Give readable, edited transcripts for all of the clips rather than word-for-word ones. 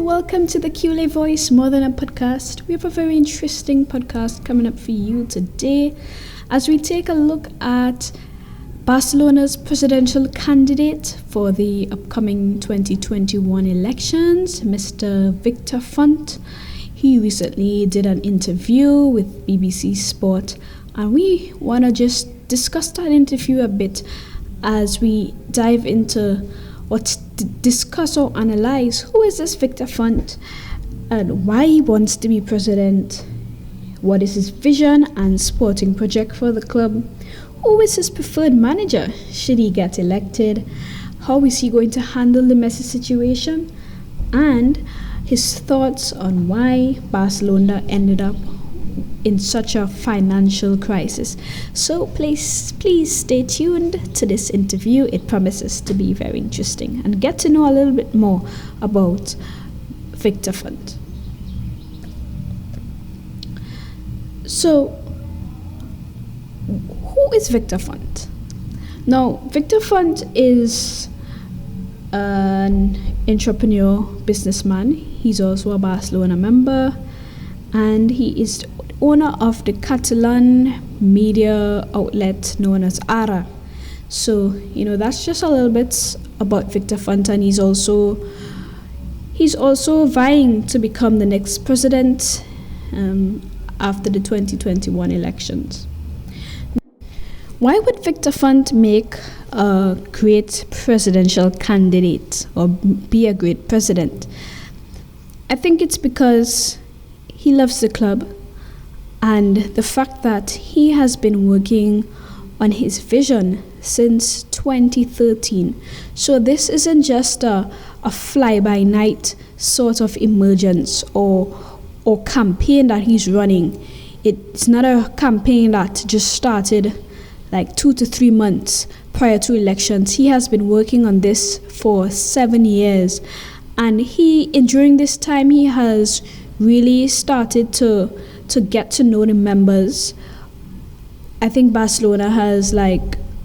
welcome to the QLA Voice More Than a Podcast. We have a very interesting podcast coming up for you today as we take a look at Barcelona's presidential candidate for the upcoming 2021 elections, Mr. Victor Font. He recently did an interview with BBC Sport, and we want to just discuss that interview a bit as we dive into discuss or analyze who is this Victor Font and why he wants to be president, what is his vision and sporting project for the club, who is his preferred manager should he get elected, how is he going to handle the Messi situation, and his thoughts on why Barcelona ended up in such a financial crisis. So please stay tuned to this interview. It promises to be very interesting and get to know a little bit more about Victor Font. So, who is Victor Font? Now, Victor Font is an entrepreneur, businessman. He's also a Barcelona member, and he is owner of the Catalan media outlet known as Ara. So, that's just a little bit about Victor Font, and he's also vying to become the next president after the 2021 elections. Why would Victor Font make a great presidential candidate or be a great president? I think it's because he loves the club, and the fact that he has been working on his vision since 2013. So this isn't just a fly-by-night sort of emergence or campaign that he's running. It's not a campaign that just started like 2 to 3 months prior to elections. He has been working on this for 7 years, and during this time he has really started to get to know the members. I think Barcelona has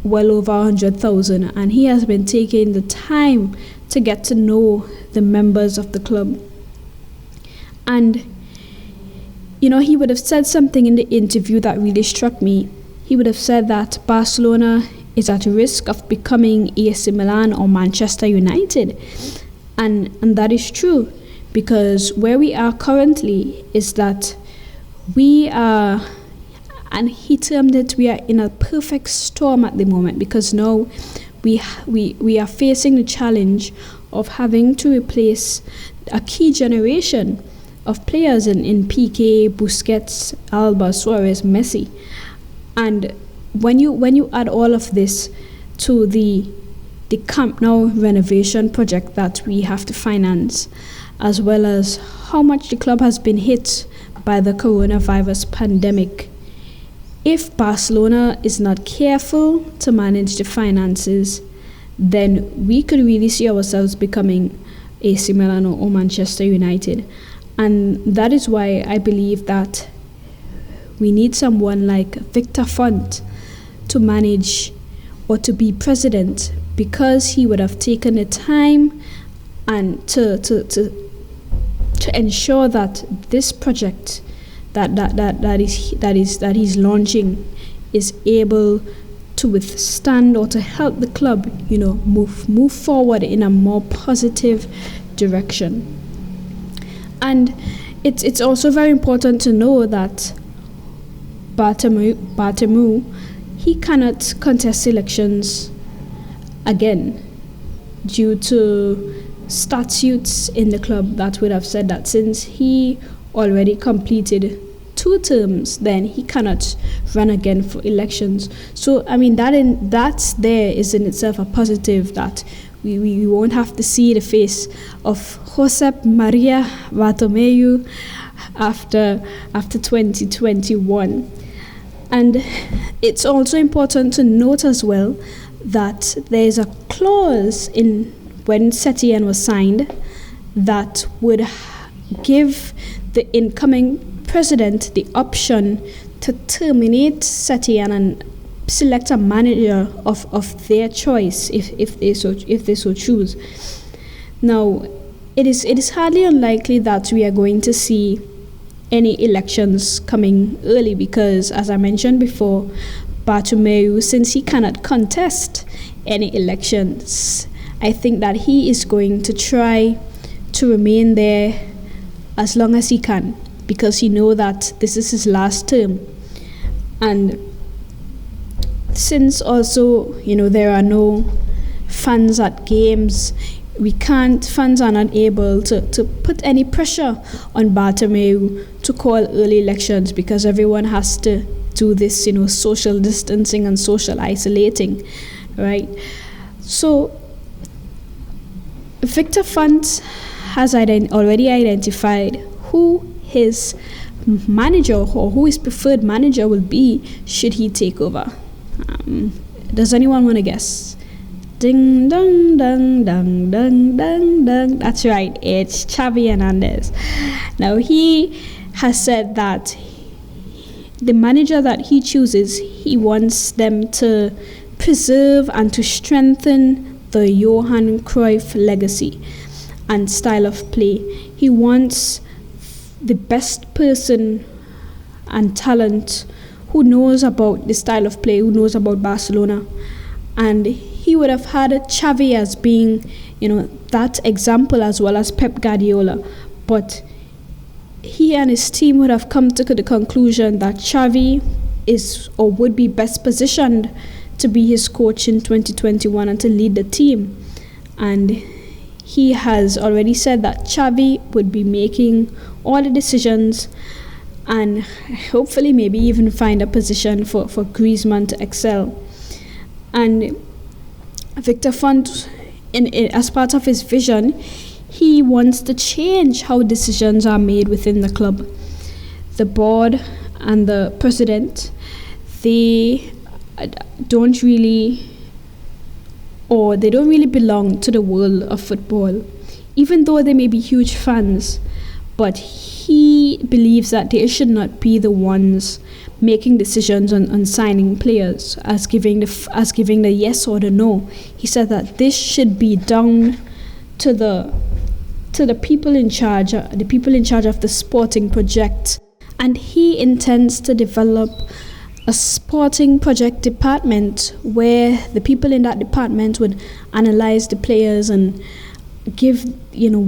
well over 100,000, and he has been taking the time to get to know the members of the club. And he would have said something in the interview that really struck me. He would have said that Barcelona is at risk of becoming AC Milan or Manchester United, and that is true, because where we are currently is that we are, and he termed it, we are in a perfect storm at the moment, because now we are facing the challenge of having to replace a key generation of players in Piqué, Busquets, Alba, Suarez, Messi. And when you add all of this to the Camp Nou renovation project that we have to finance, as well as how much the club has been hit by the coronavirus pandemic, if Barcelona is not careful to manage the finances, then we could really see ourselves becoming AC Milan or Manchester United. And that is why I believe that we need someone like Victor Font to manage or to be president, because he would have taken the time and to ensure that this project that he's launching is able to withstand or to help the club, move forward in a more positive direction. And it's also very important to know that Bartomeu, he cannot contest elections again due to statutes in the club that would have said that since he already completed 2 terms, then he cannot run again for elections. So that is in itself a positive, that we won't have to see the face of Josep Maria Bartomeu after 2021. And it's also important to note as well that there is a clause in when Setien was signed that would give the incoming president the option to terminate Setien and select a manager of their choice if they so choose. Now, it is hardly unlikely that we are going to see any elections coming early because, as I mentioned before, Bartomeu, since he cannot contest any elections, I think that he is going to try to remain there as long as he can because he knows that this is his last term. And since also, there are no fans at games, fans are not able to put any pressure on Bartomeu to call early elections because everyone has to do this, social distancing and social isolating, right? So Victor Font has already identified who his manager or who his preferred manager will be should he take over. Does anyone want to guess? Ding dong dong dong dong dong dong. That's right, it's Xavi Hernandez. Now he has said that the manager that he chooses, he wants them to preserve and to strengthen the Johan Cruyff legacy and style of play. He wants the best person and talent who knows about the style of play, who knows about Barcelona. And he would have had Xavi as being, that example as well as Pep Guardiola. But he and his team would have come to the conclusion that Xavi is or would be best positioned to be his coach in 2021 and to lead the team. And he has already said that Xavi would be making all the decisions and hopefully maybe even find a position for Griezmann to excel. And Victor Font, as part of his vision, he wants to change how decisions are made within the club. The board and the president, they don't really belong to the world of football, even though they may be huge fans. But he believes that they should not be the ones making decisions on signing players, as giving the yes or the no. He said that this should be down to the people in charge, of the sporting project, and he intends to develop a sporting project department where the people in that department would analyze the players and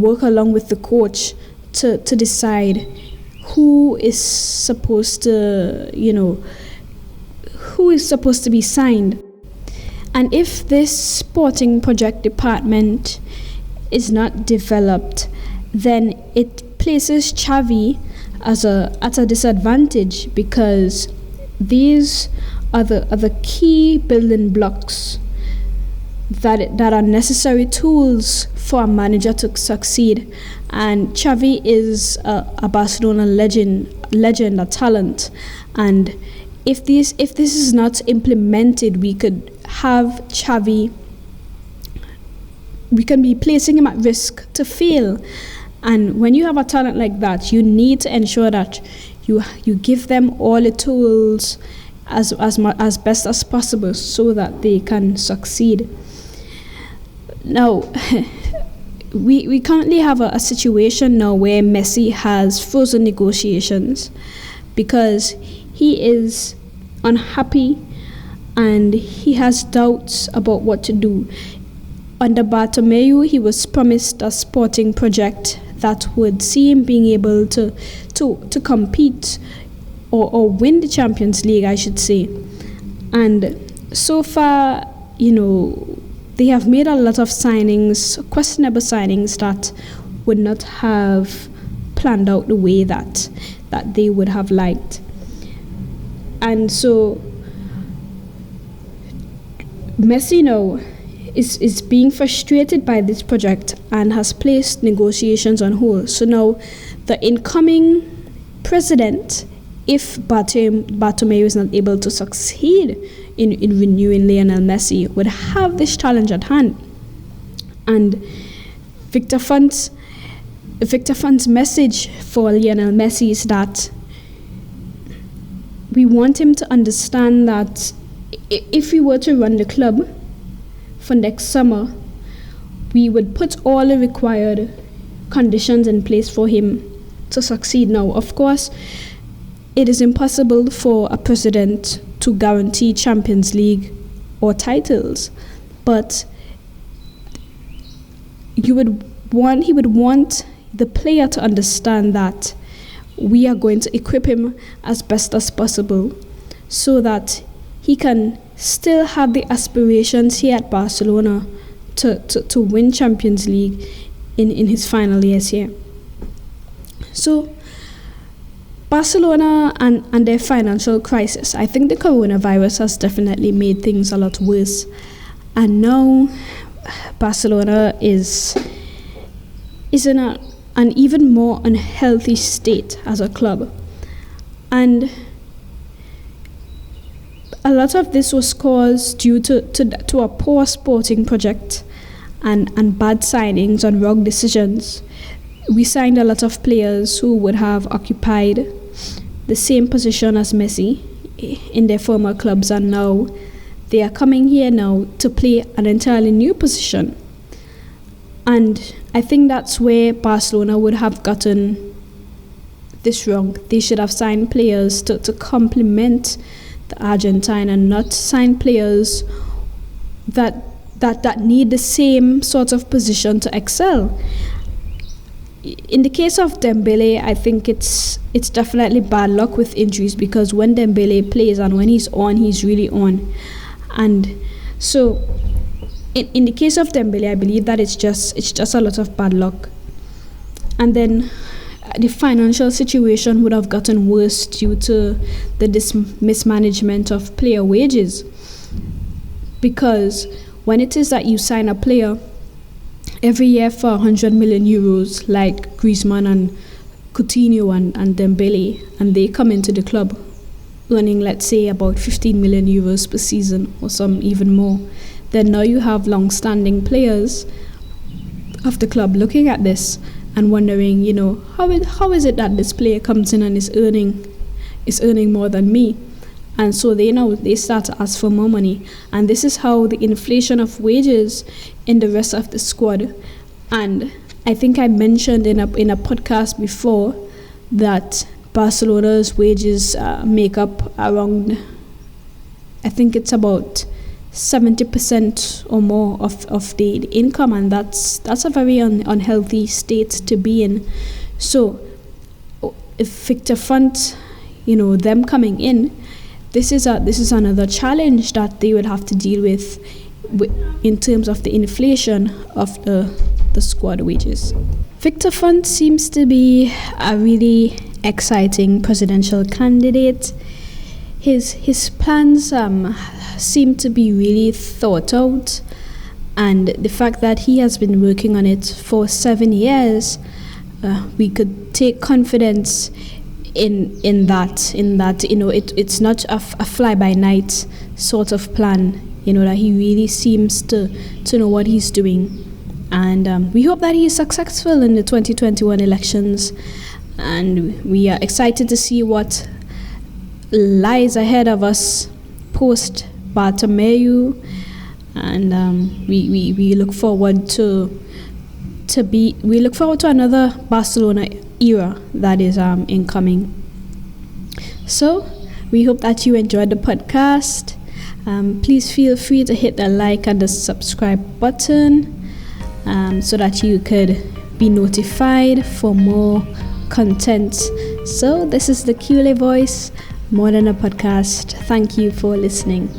work along with the coach to decide who is supposed to be signed. And if this sporting project department is not developed, then it places Xavi at a disadvantage because these are the key building blocks that are necessary tools for a manager to succeed. And Xavi is a Barcelona legend, a talent. And if this is not implemented, we could have Xavi. We can be placing him at risk to fail. And when you have a talent like that, you need to ensure that you give them all the tools as best as possible so that they can succeed. Now, we currently have a situation now where Messi has frozen negotiations because he is unhappy and he has doubts about what to do. Under Bartomeu, he was promised a sporting project that would see him being able to compete or win the Champions League, I should say. And so far, they have made a lot of signings, questionable signings that would not have planned out the way that they would have liked. And so Messi now is being frustrated by this project and has placed negotiations on hold. So now the incoming president, if Bartomeu is not able to succeed in renewing Lionel Messi, would have this challenge at hand. And Victor Font's message for Lionel Messi is that we want him to understand that if we were to run the club for next summer, we would put all the required conditions in place for him to succeed. Now, of course, it is impossible for a president to guarantee Champions League or titles, but he would want the player to understand that we are going to equip him as best as possible so that he can still have the aspirations here at Barcelona to win Champions League in his final years here. So Barcelona and their financial crisis, I think the coronavirus has definitely made things a lot worse. And now Barcelona is in an even more unhealthy state as a club. And a lot of this was caused due to a poor sporting project and bad signings and wrong decisions. We signed a lot of players who would have occupied the same position as Messi in their former clubs, and now they are coming here now to play an entirely new position. And I think that's where Barcelona would have gotten this wrong. They should have signed players to complement the Argentine and not sign players that need the same sort of position to excel. In the case of Dembele, I think it's definitely bad luck with injuries, because when Dembele plays and when he's on, he's really on. And so in the case of Dembele, I believe that it's just a lot of bad luck. And then the financial situation would have gotten worse due to the mismanagement of player wages. Because when it is that you sign a player every year for 100 million euros, like Griezmann and Coutinho and Dembele, and they come into the club earning, let's say, about 15 million euros per season, or some even more, then now you have long-standing players of the club looking at this and wondering, how is it that this player comes in and is earning more than me? And so they start to ask for more money. And this is how the inflation of wages in the rest of the squad. And I think I mentioned in a podcast before that Barcelona's wages make up around, I think it's about 70% or more of the income, and that's a very unhealthy state to be in. So if Victor Font, them coming in, this is another challenge that they would have to deal with in terms of the inflation of the squad wages. Victor Font seems to be a really exciting presidential candidate. His plans seem to be really thought out, and the fact that he has been working on it for 7 years, we could take confidence in that it's not a fly-by-night sort of plan, that he really seems to know what he's doing. And we hope that he is successful in the 2021 elections, and we are excited to see what lies ahead of us post Bartomeu, and we look forward to another Barcelona era that is incoming. So we hope that you enjoyed the podcast. Please feel free to hit the like and the subscribe button, so that you could be notified for more content. So this is the Cule Voice, more than a podcast. Thank you for listening.